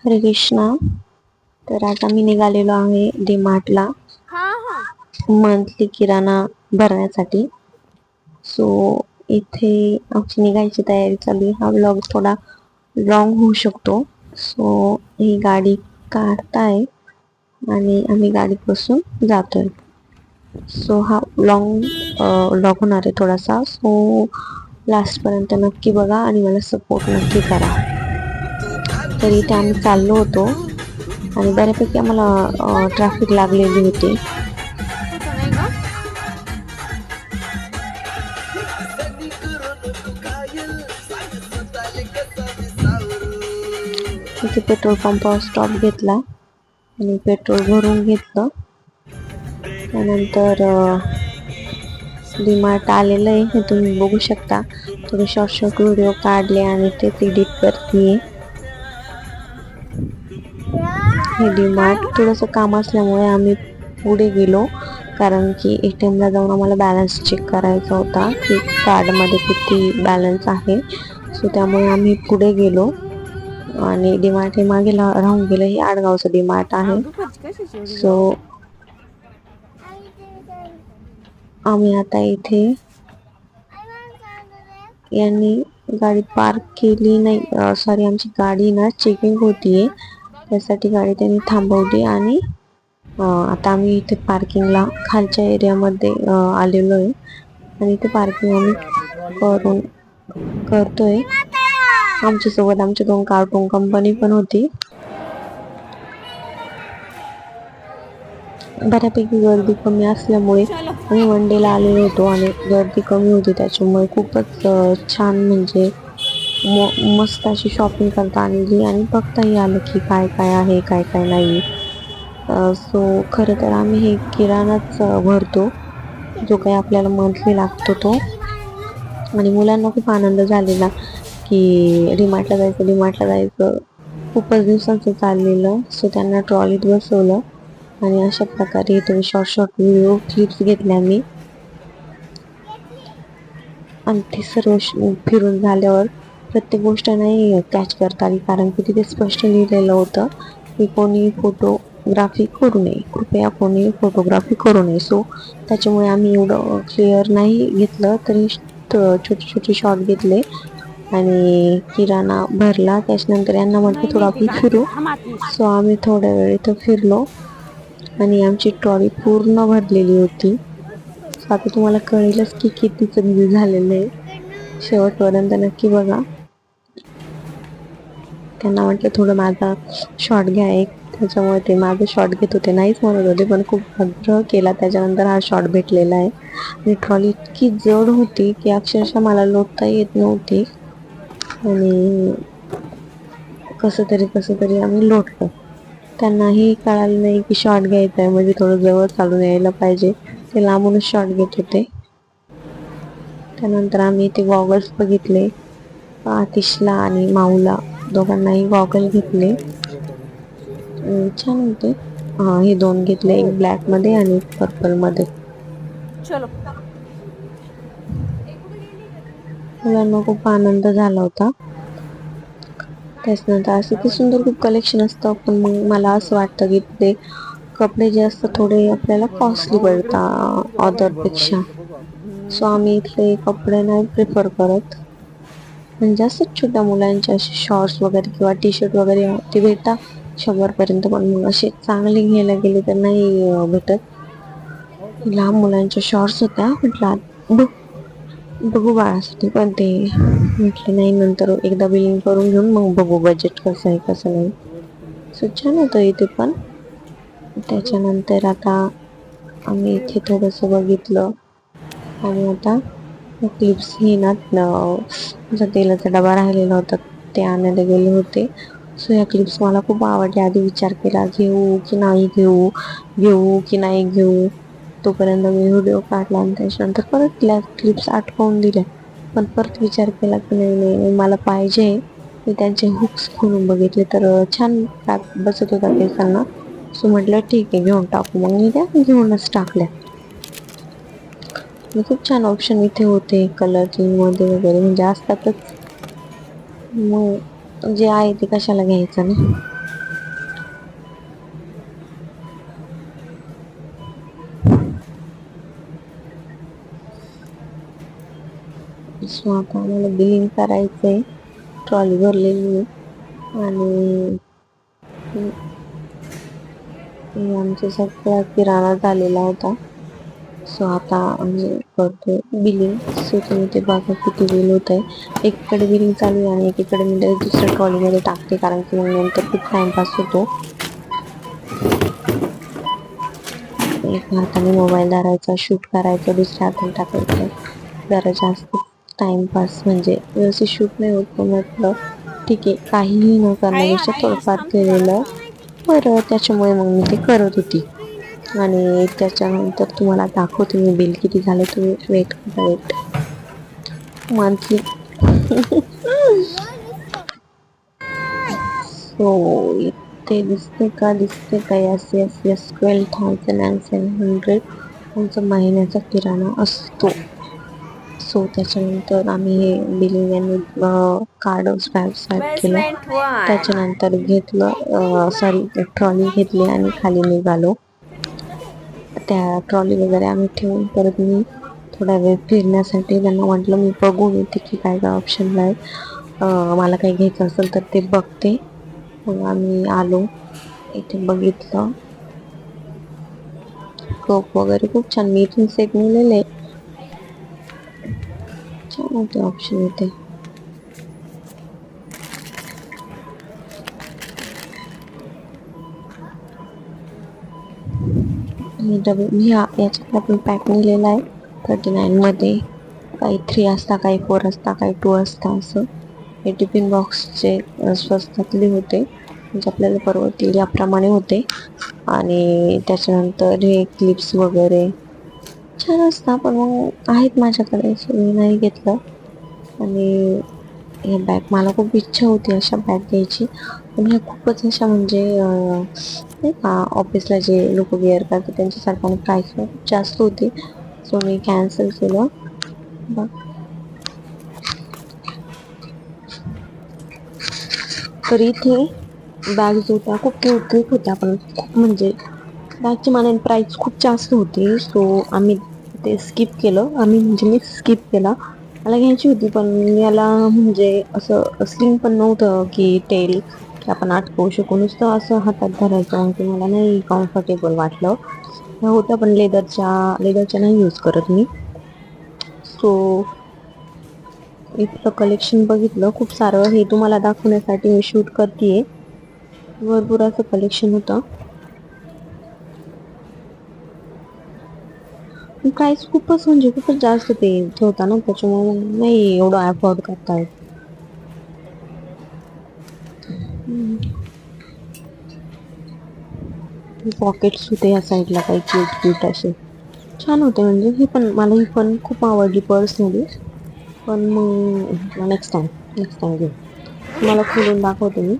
हरे कृष्णा. तर आता मी निघालेलो आहे डीमार्टला मंथली किराणा भरण्यासाठी. सो इथे आमची निघायची तयारी चालू आहे. हा व्लॉग थोडा लॉंग होऊ शकतो. सो ही गाडी काढताय आणि आम्ही गाडीत बसून जातोय. सो हा लॉंग व्लॉग होणार आहे थोडासा. सो लास्टपर्यंत नक्की बघा आणि मला सपोर्ट नक्की करा. तर इथे आम्ही चाललो होतो आणि बऱ्यापैकी आम्हाला ट्रॅफिक लागलेली होती. इथे पेट्रोल पंपावर स्टॉप घेतला आणि पेट्रोल भरून घेतलं. त्यानंतर डीमार्ट आलेलं आहे, हे तुम्ही बघू शकता. थोडे शॉर्ट व्हिडिओ काढले आणि तेच एडिट करते. हे डीमार्ट थोडंसं काम असल्यामुळे आम्ही पुढे गेलो, कारण की ATM ला जाऊन आम्हाला बॅलन्स चेक करायचा होता की कार्डमध्ये किती बॅलन्स आहे. सो त्यामुळे आम्ही पुढे गेलो आणि डीमार्ट हे मागे राहून गेलं. हे आडगावचं डीमार्ट आहे. सो आम्ही आता इथे यांनी गाडी पार्क केली नाही, सॉरी आमची गाडी ना चेकिंग होतीये, त्यासाठी गाडी त्यांनी थांबवली आणि आता आम्ही इथे पार्किंगला खालच्या एरियामध्ये आलेलो आहे आणि इथे पार्किंग आम्ही करतोय. आमच्यासोबत आमची 2 कार्टून कंपनी पण होती. बऱ्यापैकी गर्दी कमी असल्यामुळे आम्ही वनडेला आलेलो होतो आणि गर्दी कमी होती, त्याच्यामुळे खूपच छान म्हणजे मस्त अशी शॉपिंग करता आलेली आणि बघताही आलं की काय काय आहे काय काय नाही. सो खरं तर आम्ही हे किराणाच भरतो जो काही आपल्याला मंथली लागतो तो. आणि मुलांना खूप आनंद झालेला की डीमार्टला जायचं खूपच दिवसांचं चाललेलं. सो त्यांना ट्रॉलीत बसवलं आणि अशा प्रकारे तुम्ही शॉर्ट व्हिडिओ क्लिप्स घेतल्या मी. आणि ते सर्व फिरून झाल्यावर प्रत्येक गोष्ट नाही कॅच करता आली, कारण की तिथे स्पष्ट लिहिलेलं होतं की कोणी फोटोग्राफी करू नये, कृपया कोणी फोटोग्राफी करू नये. सो त्याच्यामुळे आम्ही एवढं क्लिअर नाही घेतलं, तरी छोटे शॉट घेतले आणि किराणा भरला. त्याच्यानंतर यांना म्हटलं थोडं आपण फिरू. सो आम्ही थोड्या वेळ इथं फिरलो आणि आमची ट्रॉली पूर्ण भरलेली होती. सो आता तुम्हाला कळेलच की कितीचं बिल झालेलं आहे. शेवटपर्यंत नक्की बघा. त्यांना म्हटलं थोडं माझा शॉट घ्या एक, त्याच्यामुळे ते माझं शॉट घेत होते. नाहीच म्हणत होते पण खूप आग्रह केला, त्याच्यानंतर हा शॉट भेटलेला आहे. आणि ट्रॉली इतकी जड होती की अक्षरशः मला लोटता येत नव्हती आणि कसं तरी आम्ही लोटलो. त्यांनाही कळालं नाही की शॉट घ्यायचा आहे म्हणजे थोडं जवळ चालून यायला पाहिजे, ते लांबूनच शॉट घेत होते. त्यानंतर आम्ही ते गॉगल्स बघितले. आतिशला आणि माऊला दोघांनाही गॉगल घेतले, छान होते. हे 2 घेतले, एक ब्लॅक मध्ये आणि एक पर्पल मध्ये. मुलांना खूप आनंद झाला होता. त्याच्यानंतर असं ते सुंदर खूप कलेक्शन असतं, पण मग मला असं वाटतं की ते कपडे जे असतात थोडे आपल्याला कॉस्टली पडतात अदरपेक्षा. सो आम्ही इथले कपडे नाही प्रिफर करत. म्हणजे असंच छोट्या मुलांचे असे शॉर्ट्स वगैरे किंवा टी-शर्ट वगैरे ते भेटतात 100 पर्यंत, पण मग असे चांगले घ्यायला गेले तर नाही भेटत. लहान मुलांच्या शॉर्ट्स होत्या, म्हटलं बघू बाळासाठी, पण ते म्हटलं नाही नंतर एकदा बिलिंग करून घेऊन मग बघू बजेट कसं आहे कसं नाही. सो छान होतं इथे पण. त्याच्यानंतर आता आम्ही इथे थोडंसं बघितलं आणि आता क्लिप्स हे ना तेलाचा डबा राहिलेला होता ते आणायला गेले होते. सो ह्या क्लिप्स मला खूप आवडल्या. आधी विचार केला घेऊ की नाही घेऊ की नाही घेऊ. तोपर्यंत मी व्हिडिओ काढला आणि त्याच्यानंतर परत क्लिप्स आठवून दिल्या, पण परत विचार केला की नाही मला पाहिजे. मी त्यांचे हुक्स खोलून बघितले तर छान बसत होता केसांना. सो म्हटलं ठीक आहे घेऊन टाकू. मग मी त्या घेऊनच टाकल्या. खूप छान ऑप्शन इथे होते कलरिंग मध्ये वगैरे, म्हणजे असतातच, मग जे आहे ते कशाला घ्यायचं ना. सो आता आम्हाला बिलिंग करायचंय. ट्रॉली भरलेली आहे आणि आमचा सगळा किराणा झालेला होता. सो आता आम्ही करतोय बिलिंग. सो तुम्ही ते बघा किती बिल होत आहे. एकीकडे बिलिंग चालू आहे आणि एकीकडे मी दुसऱ्या ट्रॉलीमध्ये टाकते, कारण की मग नंतर खूप टाइमपास होतो. एक हाताने मोबाईल धरायचा, शूट करायचा, दुसऱ्या हाताने टाकायचं. जरा जास्त टाइमपास म्हणजे व्यवस्थित शूट नाही होत, पण म्हटलं ठीक आहे, काहीही न करण्यापेक्षा थोडंफार केलेलं बरं. त्याच्यामुळे मग मी ते करत होती. आणि त्याच्यानंतर तुम्हाला दाखवते मी बिल किती झालं. तुम्ही वेट करा, वेट. मंथली सो इथे दिसते का, दिसते का? यस यस यस, 12,700 आमचा महिन्याचा किराणा असतो. सो त्याच्यानंतर आम्ही हे बिलिंग आणि कार्ड स्वॅप केलं. त्याच्यानंतर घेतलं, सॉरी, ट्रॉली घेतली आणि खाली निघालो. त्या ट्रॉली वगैरे आम्ही ठेवून परत मी थोडा वेळ फिरण्यासाठी त्यांना म्हटलं मी बघून येते की काय काय ऑप्शन आहे. मला काही घ्यायचं असेल तर ते बघते. मग आम्ही आलो, इथे बघितलं कप वगैरे खूप छान. मी इथून सेट नेलेले, छान होते ऑप्शन इथे. याच्यातला पण पॅक निघलेला आहे 39 मध्ये. काही 3 असता, काही 4 असता, काही 2 असता. असं हे टिफिन बॉक्सचे स्वस्तातले होते, म्हणजे आपल्याला परवडतील याप्रमाणे होते. आणि त्याच्यानंतर हे क्लिप्स वगैरे छान असतात, पण मग आहेत माझ्याकडे, मी नाही घेतलं. आणि हे बॅग, मला खूप इच्छा होती अशा बॅग घ्यायची, पण ह्या खूपच अशा म्हणजे नाही का, ऑफिसला जे लोक वेअर करतात त्यांच्यासारखं, आणि प्राईस पण खूप जास्त होती. सो मी कॅन्सल केलं. तर इथे बॅग्स होत्या, खूप क्यूट क्यूट होत्या, पण खूप म्हणजे बॅगची मानाने प्राईस खूप जास्त होती. सो आम्ही ते स्किप केलं. म्हणजे मी स्किप केला. मला घ्यायची होती, पण याला म्हणजे असं स्लिंग पण नव्हतं की टेल की आपण अटकवू शकू. नुसतं असं हातात धरायचं, मग ते मला नाही कम्फर्टेबल वाटलं. होतं, पण लेदरच्या नाही यूज करत मी. सो इथलं कलेक्शन बघितलं, खूप सारं. हे तुम्हाला दाखवण्यासाठी मी शूट करतेय. भरपूर असं कलेक्शन होतं. प्राईस खूपच म्हणजे खूपच जास्त ते ठेवता ना, त्याच्यामुळे नाही एवढं अफोर्ड करता येत. पॉकेट्स होते या साईडला, काही क्यूट क्यूट असे छान होते. म्हणजे ही पण मला, ही पण खूप आवडली पर्सनली. पण मग नेक्स्ट टाइम घेऊ. तुम्हाला खोलून दाखवते मी.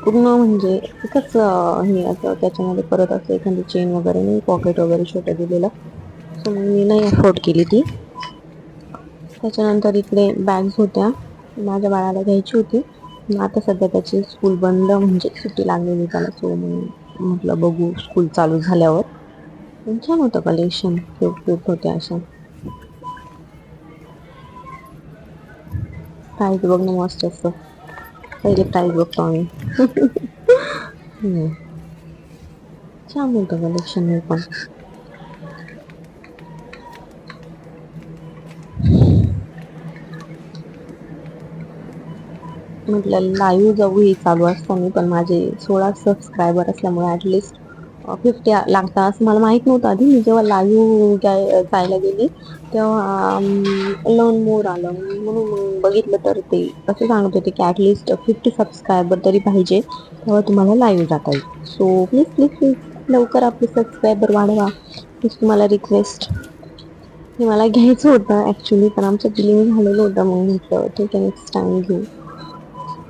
पूर्ण म्हणजे एकच हे असं, त्याच्यामध्ये परत असं एखादी चेन वगैरे नाही, पॉकेट वगैरे छोटं दिलेलं. सो मी नाही अफोर्ड केली ती. त्याच्यानंतर इकडे बॅग्स होत्या, माझ्या बाळाला घ्यायची होती. आता सध्या त्याची स्कूल बंद, म्हणजे सुट्टी लागलेली त्याला. सो म्हटलं बघू स्कूल चालू झाल्यावर. पण छान होतं कलेक्शन, क्यूट क्यूट होत्या अशा. प्राईस बघणं मस्त असतं. पहिले प्राईस बघतो आम्ही. छान होतं कलेक्शन हे पण. म्हटलं लाईव्ह जाऊ, हे चालू असताना, पण माझे 16 सबस्क्रायबर असल्यामुळे ऍटलिस्ट 50 लागतात असं मला माहित नव्हतं आधी. मी जेव्हा लाईव्ह जायला गेली तेव्हा लर्न मोर आलं, म्हणून बघितलं तर ते असं सांगत होते की ऍटलिस्ट 50 सबस्क्रायबर तरी पाहिजे, तेव्हा तुम्हाला लाईव्ह जाता येईल. सो प्लीज प्लीज प्लीज लवकर आपले सबस्क्रायबर वाढवा, प्लीज तुम्हाला रिक्वेस्ट. हे मला घ्यायचं होतं ऍक्च्युली, पण आमचं बिलिंग झालेलं होतं. मग म्हटलं ठीक आहे, नेक्स्ट टाइम घेऊ.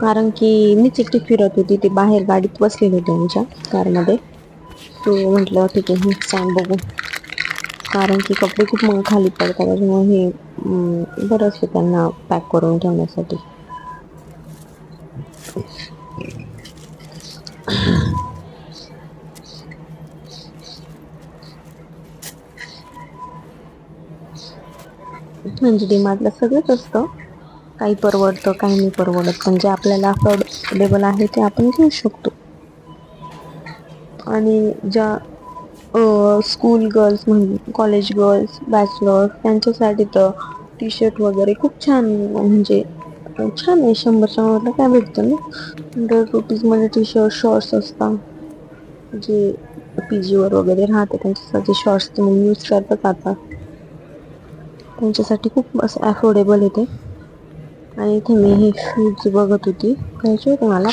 कारण की मीच एकटी फिरत होती, ते बाहेर गाडीत बसलेले होते आमच्या कारमध्ये. सो म्हटलं ठीक आहे, नेक्स्ट टाइम बघू. कारण की कपडे खूप मग खाली पडतात, त्याच्यामुळे हे बरं असतं त्यांना पॅक करून ठेवण्यासाठी. म्हणजे डीमार्टला सगळंच असतं, काही परवडतं काही नाही परवडत, पण जे आपल्याला अफोर्डेबल आहे ते आपण घेऊ शकतो. आणि ज्या स्कूल गर्ल्स म्हणून कॉलेज गर्ल्स बॅचलर्स त्यांच्यासाठी तर टी शर्ट वगैरे खूप छान, म्हणजे छान आहे. 100च्या ला काय भेटतं ना, 100 रुपीज मध्ये टी शर्ट शॉर्ट्स असतात. जे पीजी वर वगैरे राहते त्यांच्यासाठी शॉर्ट्स तुम्ही यूज करतात आता, त्यांच्यासाठी खूप असं अफोर्डेबल येते. आणि इथे मी हे शूज बघत होती, घ्यायचे होते मला.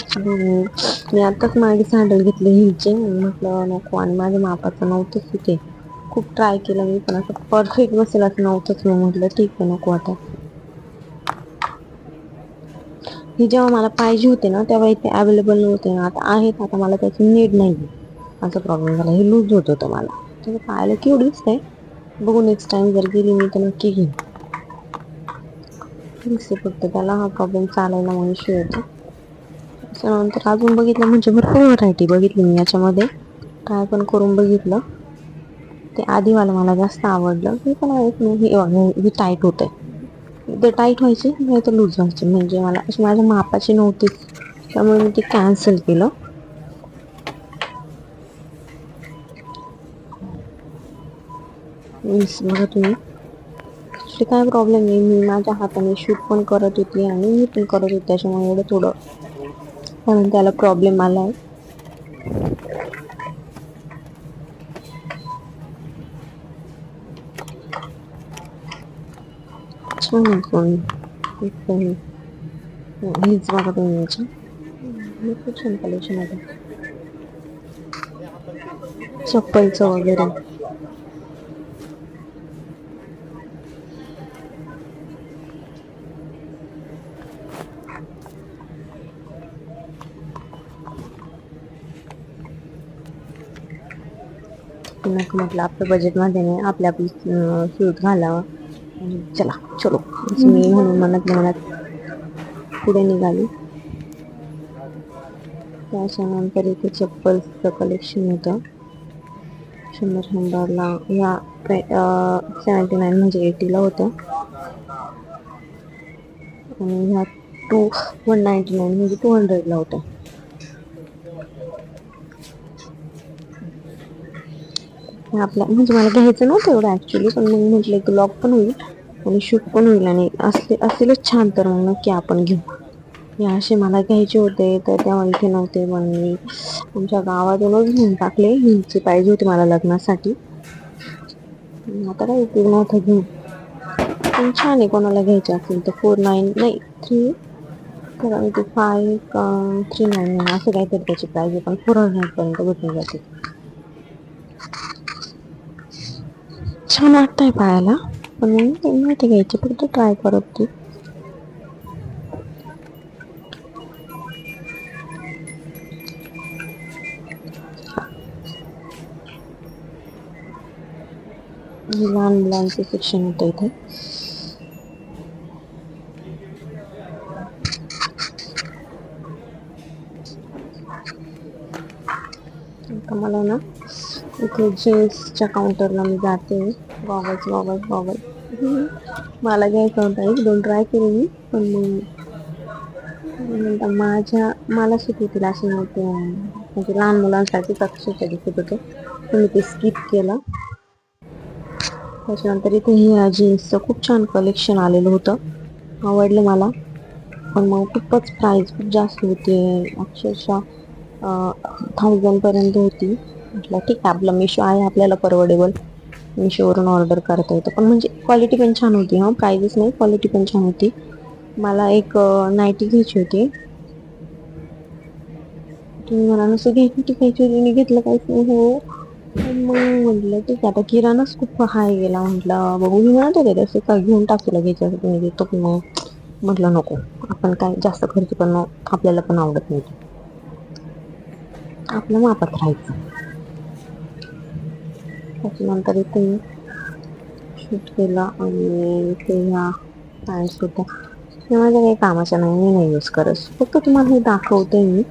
मी आताच मागे सँडल घेतले हिलचे, म्हटलं नको, आणि माझ्या मापाचं नव्हतंच तिथे. खूप ट्राय केलं मी, पण असं परफेक्ट बसेल असं नव्हतंच. मी म्हटलं ठीक आहे, नको आता. हे जेव्हा मला पाहिजे होते ना तेव्हा इथे अवेलेबल नव्हते ना, आता आहेत. आता मला त्याची नीड नाही, असा प्रॉब्लेम झाला. हे लूज होत होतं मला, तर पाहायला केवढीच आहे. बघू नेक्स्ट टाइम जर गेली मी तर नक्की घेईन. फक्त त्याला हा प्रॉब्लेम चालायला मग इश्यू येतो. त्याच्यानंतर अजून बघितलं म्हणजे भरपूर व्हरायटी बघितली मी याच्यामध्ये, ट्राय पण करून बघितलं. ते आधीवालं मला जास्त आवडलं. हे पण हे टाईट होतंय, ते टाईट व्हायचे नाही तर लूज व्हायचे, म्हणजे मला अशी माझ्या मापाची नव्हतीच, त्यामुळे मी ते कॅन्सल केलं. बघा तुम्ही, काय प्रॉब्लेम नाही. मी माझ्या हाताने शूट पण करत होती आणि मी पण करत होते, त्याच्यामुळे एवढं थोडं म्हणून त्याला प्रॉब्लेम आलाय. छान आहे. हीच बघा तुम्ही याची, खूप छान कलेक्शन आहे चप्पलचं वगैरे. म्हटलं आपल्या बजेटमध्ये नाही, आपल्या शूज घालावं, चला चलो मी म्हणून मनात पुढे निघाली. त्याच्यानंतर इथे चप्पलचं कलेक्शन होतं. 100ला या 79 म्हणजे 80ला होतं, आणि ह्या 199 म्हणजे 200ला होतं. आपल्या म्हणजे मला घ्यायचं नव्हतं एवढं ऍक्च्युली, पण मग म्हटलं की लॉक पण होईल आणि शूट पण होईल, आणि असेलच छान तर मग नक्की आपण घेऊ. हे असे मला घ्यायचे होते, तर तेव्हा इथे नव्हते, पण मी आमच्या गावातूनच घेऊन टाकले. हिलचे पाहिजे होते मला लग्नासाठी, आता काय उपयोग नव्हता घेऊन. पण छान आहे, कोणाला घ्यायचे असेल तर 399 असं काहीतरी त्याची प्राइस आहे, पण 400 पर्यंत भेटून जाते. छान वाटतंय पाहायला, पण नव्हते घ्यायचे, फक्त ट्राय करत होती. लहान मुलांचे सेक्शन होतं इथे. आता मला ना इथे जीन्सच्या काउंटरला मी जाते. गॉगल्स मला घ्यायचं होता, 1-2 ट्राय केले मी, पण मला सुट होतील असे नव्हते, म्हणजे लहान मुलांसाठीच अक्षरशः दिसत होते, तर मी ते स्किप केलं. त्याच्यानंतर इथे हे जीन्सचं खूप छान कलेक्शन आलेलं होतं, आवडलं मला. पण मग खूपच प्राइस खूप जास्त होती, अक्षरशः 1000 पर्यंत होती. म्हटलं ठीक आहे, आपलं मिशो आहे, आपल्याला परवडेबल, मिशोवरून ऑर्डर करता येतं. पण म्हणजे क्वालिटी पण छान होती. प्राइजेस नाही, क्वालिटी पण छान होती. मला एक नाईटी घ्यायची होती. तुम्ही मला नुसतं घ्यायची होती, मी घेतलं काहीच नाही हो. मग म्हटलं ठीक आहे, आता किराणाच खूप हाय गेला. म्हटलं बघू, मी म्हणत होते तसे काय घेऊन टाकूला घ्यायचं तुम्ही देतो, पण मग म्हटलं नको, आपण काय जास्त खर्च पण आपल्याला पण आवडत नाही, आपल्या मापात राहायचं. त्याच्यानंतर इथे शूट केला, आणि इथे ह्या पॅन्ट्स होत्या. हे माझ्या काही कामाच्या नाही, मी नाही यूज करत, फक्त तुम्हाला हे दाखवते मी.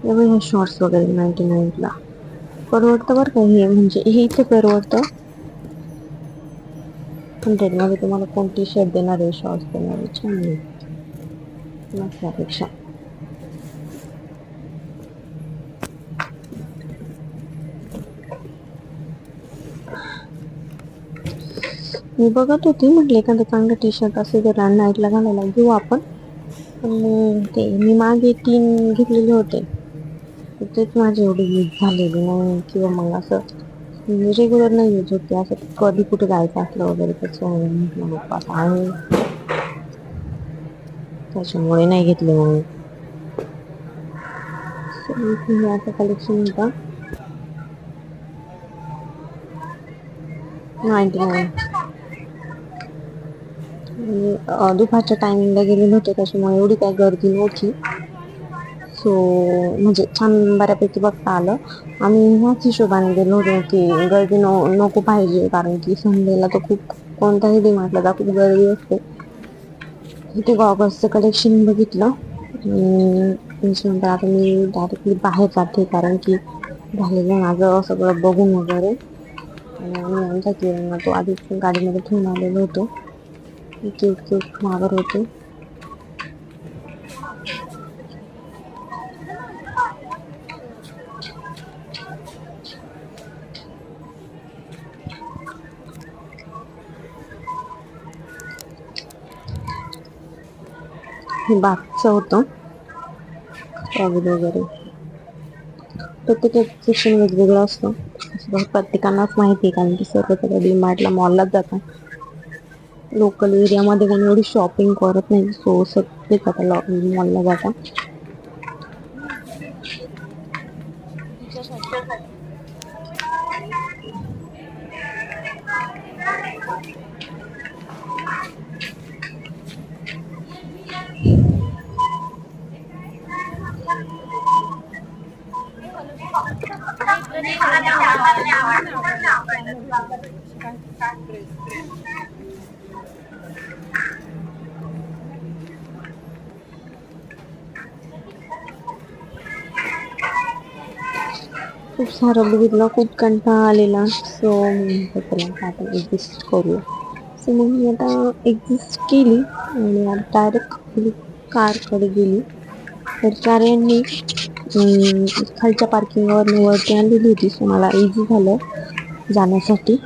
ह्या शॉर्ट्स वगैरे 99ला. परवडतं बरं का हे, म्हणजे हे इथे परवडतं. 100 मध्ये तुम्हाला कोण टी शर्ट देणार आहे, शॉर्ट्स देणार आहे, छान आहे नसल्यापेक्षा. मी बघत होती, म्हटलं एखादं चांगलं टी शर्ट असेल तर नाईटला घालायला घेऊ आपण. पण ते मी मागे 3 घेतलेले होते, तर तेच माझे एवढे यूज झालेले नाही, किंवा मग असं रेग्युलर नाही यूज होते, असं कधी कुठे जायचं असलं वगैरे त्याच्यामुळे म्हटलं नको आता आहे, त्याच्यामुळे नाही घेतले मग. असं कलेक्शन होतं 99. दुपारच्या टायमिंगला गेलेलो होतो, त्याच्यामुळे एवढी काही गर्दी नव्हती. सो म्हणजे छान बऱ्यापैकी बघता आलं. आम्ही ह्याच हिशोबाने गेलो होतो की गर्दी नको पाहिजे, कारण की संडेला तर खूप कोणताही डिमार्टला जा खूप गर्दी असते. इथे गॉगल्सचं कलेक्शन बघितलं. त्याच्यानंतर आता मी डायरेक्टली बाहेर जाते, कारण की झालेलं माझं सगळं बघून वगैरे. आणि आम्ही आमच्या किराणा तो आधीच गाडीमध्ये ठेवून आलेलो होतो, केक मागत होते. हे बागचं होतं स्ट्रॉबेरी वगैरे. प्रत्येक सेक्शन वेगवेगळं असतं, प्रत्येकांनाच माहिती आहे, कारण की सर्व सगळं डीमार्टला मॉललाच जातात. लोकल एरियामध्ये कोणी एवढी शॉपिंग करत नाही, सो सगळेच आता मॉलला जातात. खूप सारं बघितलं, खूप कंटाळा आलेला, सो चला आता एक्झिस्ट करूया. सो मग मी आता एक्झिस्ट केली आणि आता डायरेक्ट कारकडे गेली. तर चार्यांनी खालच्या पार्किंगवर वरती आणलेली होती, सो मला इझी झालं जाण्यासाठी.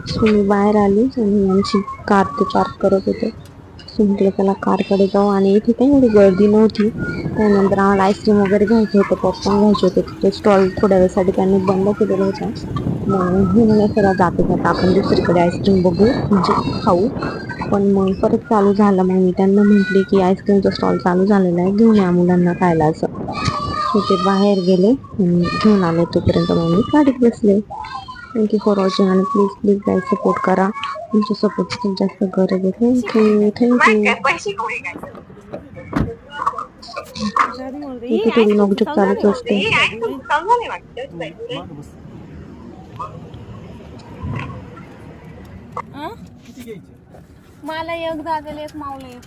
सो मी बाहेर आली आणि आमची कार ते पार्क करत होते. सो म्हटलं त्याला कारकडे जाऊ, आणि इथे काही एवढी गर्दी नव्हती. त्यानंतर आम्हाला आईस्क्रीम वगैरे घ्यायचे होते, पॉपकॉर्न घ्यायचे होते. तिथे स्टॉल थोड्या वेळेसाठी त्यांनी बंद केलेला होता. मग मी म्हणे सगळं जाते आपण दुसरीकडे आईस्क्रीम बघू, म्हणजे खाऊ. पण मग परत चालू झालं, मग मी त्यांना म्हटले की आईस्क्रीमचा स्टॉल चालू झालेला आहे, घेऊन या मुलांना खायला असं. सो ते बाहेर गेले, घेऊन आले. तोपर्यंत मग मी गाडीत बसले. थँक्यू फॉर वॉचिंग, आणि प्लीज गाईज सपोर्ट करा. तुमच्या सपोर्टची खूप जास्त गरज आहे. थँक्यू. इथे थोडी नोकझोक चालूच असते. मला एक दादाला एक मावला एक